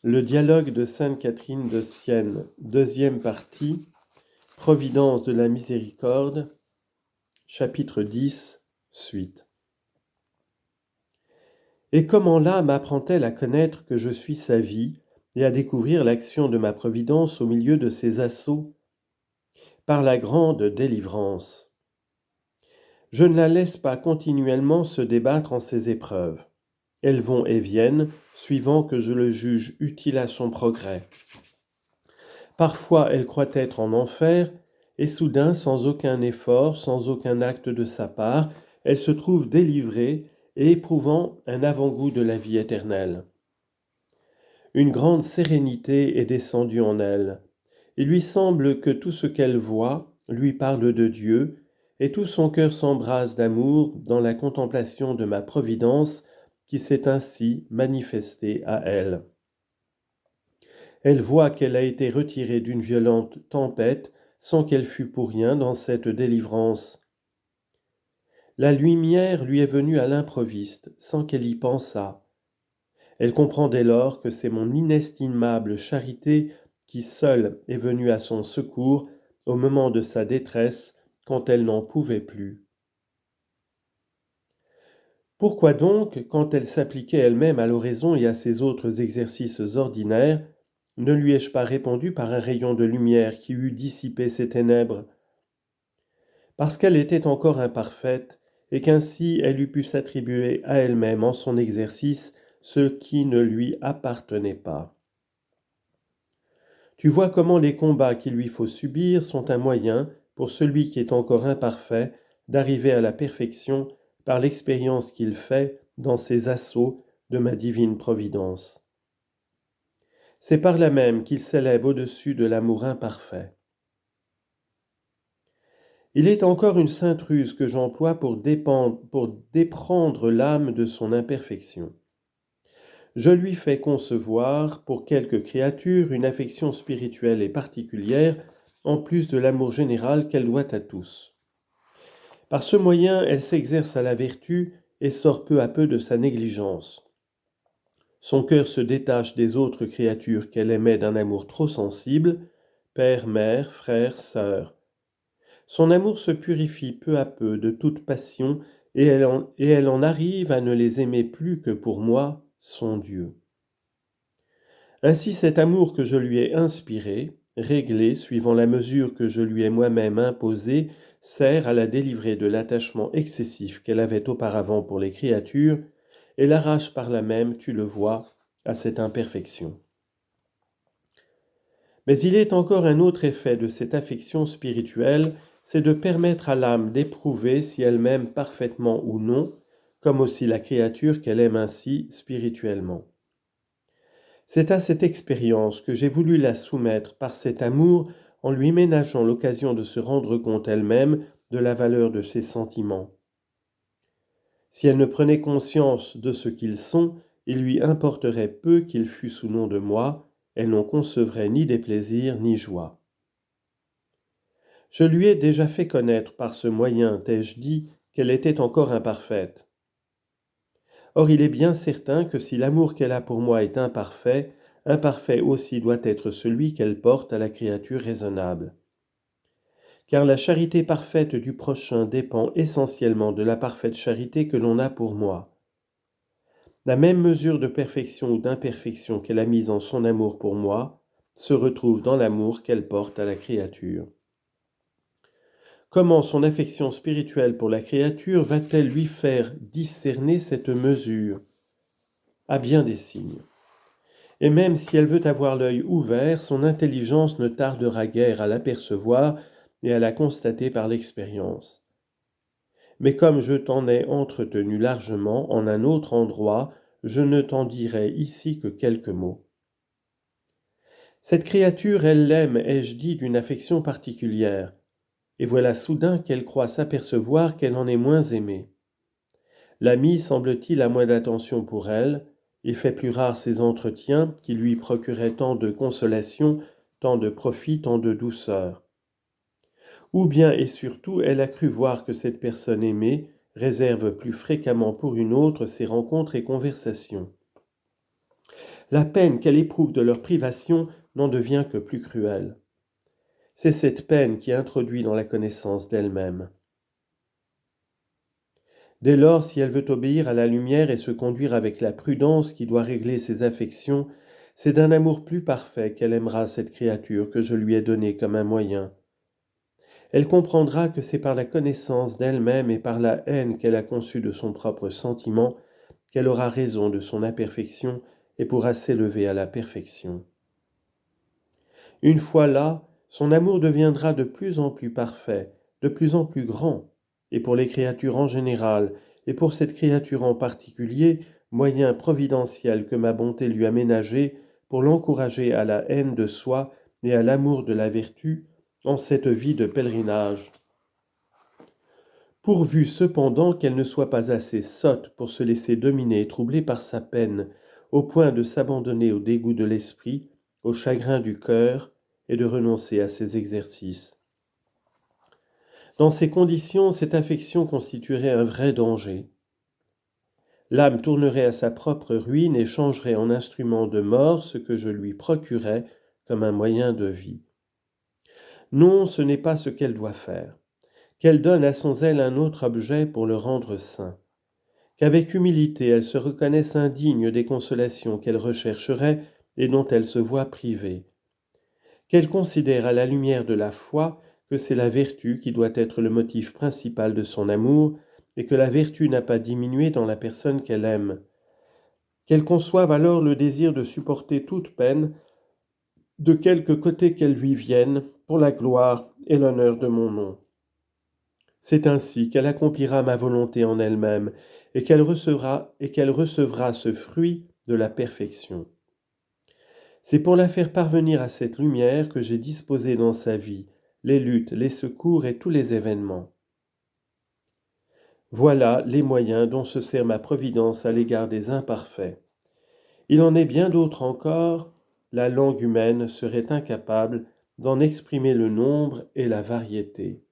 Le dialogue de Sainte Catherine de Sienne, deuxième partie, Providence de la miséricorde, chapitre 10, suite. Et comment l'âme apprend-elle à connaître que je suis sa vie et à découvrir l'action de ma providence au milieu de ses assauts? Par la grande délivrance. Je ne la laisse pas continuellement se débattre en ses épreuves. Elles vont et viennent, suivant que je le juge utile à son progrès. Parfois elle croit être en enfer, et soudain, sans aucun effort, sans aucun acte de sa part, elle se trouve délivrée et éprouvant un avant-goût de la vie éternelle. Une grande sérénité est descendue en elle. Il lui semble que tout ce qu'elle voit lui parle de Dieu, et tout son cœur s'embrase d'amour dans la contemplation de ma providence qui s'est ainsi manifestée à elle. Elle voit qu'elle a été retirée d'une violente tempête sans qu'elle fût pour rien dans cette délivrance. La lumière lui est venue à l'improviste, sans qu'elle y pensât. Elle comprend dès lors que c'est mon inestimable charité qui seule est venue à son secours au moment de sa détresse, quand elle n'en pouvait plus. Pourquoi donc, quand elle s'appliquait elle-même à l'oraison et à ses autres exercices ordinaires, ne lui ai-je pas répondu par un rayon de lumière qui eût dissipé ses ténèbres? Parce qu'elle était encore imparfaite, et qu'ainsi elle eût pu s'attribuer à elle-même en son exercice ce qui ne lui appartenait pas. Tu vois comment les combats qu'il lui faut subir sont un moyen, pour celui qui est encore imparfait, d'arriver à la perfection par l'expérience qu'il fait dans ses assauts de ma divine providence. C'est par là même qu'il s'élève au-dessus de l'amour imparfait. Il est encore une sainte ruse que j'emploie pour déprendre l'âme de son imperfection. Je lui fais concevoir pour quelque créature une affection spirituelle et particulière, en plus de l'amour général qu'elle doit à tous. Par ce moyen, elle s'exerce à la vertu et sort peu à peu de sa négligence. Son cœur se détache des autres créatures qu'elle aimait d'un amour trop sensible, père, mère, frère, sœur. Son amour se purifie peu à peu de toute passion et elle en arrive à ne les aimer plus que pour moi, son Dieu. Ainsi cet amour que je lui ai inspiré, réglé suivant la mesure que je lui ai moi-même imposée, sert à la délivrer de l'attachement excessif qu'elle avait auparavant pour les créatures et l'arrache par là même, tu le vois, à cette imperfection. Mais il est encore un autre effet de cette affection spirituelle, c'est de permettre à l'âme d'éprouver si elle m'aime parfaitement ou non, comme aussi la créature qu'elle aime ainsi spirituellement. C'est à cette expérience que j'ai voulu la soumettre par cet amour en lui ménageant l'occasion de se rendre compte elle-même de la valeur de ses sentiments. Si elle ne prenait conscience de ce qu'ils sont, il lui importerait peu qu'ils fussent ou non de moi, elle n'en concevrait ni déplaisir ni joie. Je lui ai déjà fait connaître par ce moyen, t'ai-je dit, qu'elle était encore imparfaite. Or il est bien certain que si l'amour qu'elle a pour moi est imparfait, imparfait aussi doit être celui qu'elle porte à la créature raisonnable. Car la charité parfaite du prochain dépend essentiellement de la parfaite charité que l'on a pour moi. La même mesure de perfection ou d'imperfection qu'elle a mise en son amour pour moi se retrouve dans l'amour qu'elle porte à la créature. Comment son affection spirituelle pour la créature va-t-elle lui faire discerner cette mesure? À bien des signes. Et même si elle veut avoir l'œil ouvert, son intelligence ne tardera guère à l'apercevoir et à la constater par l'expérience. Mais comme je t'en ai entretenu largement en un autre endroit, je ne t'en dirai ici que quelques mots. Cette créature, elle l'aime, ai-je dit, d'une affection particulière, et voilà soudain qu'elle croit s'apercevoir qu'elle en est moins aimée. L'ami, semble-t-il, a moins d'attention pour elle, et fait plus rares ses entretiens qui lui procuraient tant de consolation, tant de profit, tant de douceur. Ou bien et surtout, elle a cru voir que cette personne aimée réserve plus fréquemment pour une autre ses rencontres et conversations. La peine qu'elle éprouve de leur privation n'en devient que plus cruelle. C'est cette peine qui introduit dans la connaissance d'elle-même. Dès lors, si elle veut obéir à la lumière et se conduire avec la prudence qui doit régler ses affections, c'est d'un amour plus parfait qu'elle aimera cette créature que je lui ai donnée comme un moyen. Elle comprendra que c'est par la connaissance d'elle-même et par la haine qu'elle a conçue de son propre sentiment qu'elle aura raison de son imperfection et pourra s'élever à la perfection. Une fois là, son amour deviendra de plus en plus parfait, de plus en plus grand, et pour les créatures en général, et pour cette créature en particulier, moyen providentiel que ma bonté lui a ménagé pour l'encourager à la haine de soi et à l'amour de la vertu en cette vie de pèlerinage. Pourvu cependant qu'elle ne soit pas assez sotte pour se laisser dominer et troubler par sa peine, au point de s'abandonner au dégoût de l'esprit, au chagrin du cœur, et de renoncer à ses exercices. Dans ces conditions, cette affection constituerait un vrai danger. L'âme tournerait à sa propre ruine et changerait en instrument de mort ce que je lui procurais comme un moyen de vie. Non, ce n'est pas ce qu'elle doit faire. Qu'elle donne à son zèle un autre objet pour le rendre saint. Qu'avec humilité elle se reconnaisse indigne des consolations qu'elle rechercherait et dont elle se voit privée. Qu'elle considère à la lumière de la foi que c'est la vertu qui doit être le motif principal de son amour et que la vertu n'a pas diminué dans la personne qu'elle aime. Qu'elle conçoive alors le désir de supporter toute peine, de quelque côté qu'elle lui vienne, pour la gloire et l'honneur de mon nom. C'est ainsi qu'elle accomplira ma volonté en elle-même et qu'elle recevra ce fruit de la perfection. C'est pour la faire parvenir à cette lumière que j'ai disposé dans sa vie les luttes, les secours et tous les événements. Voilà les moyens dont se sert ma providence à l'égard des imparfaits. Il en est bien d'autres encore, la langue humaine serait incapable d'en exprimer le nombre et la variété.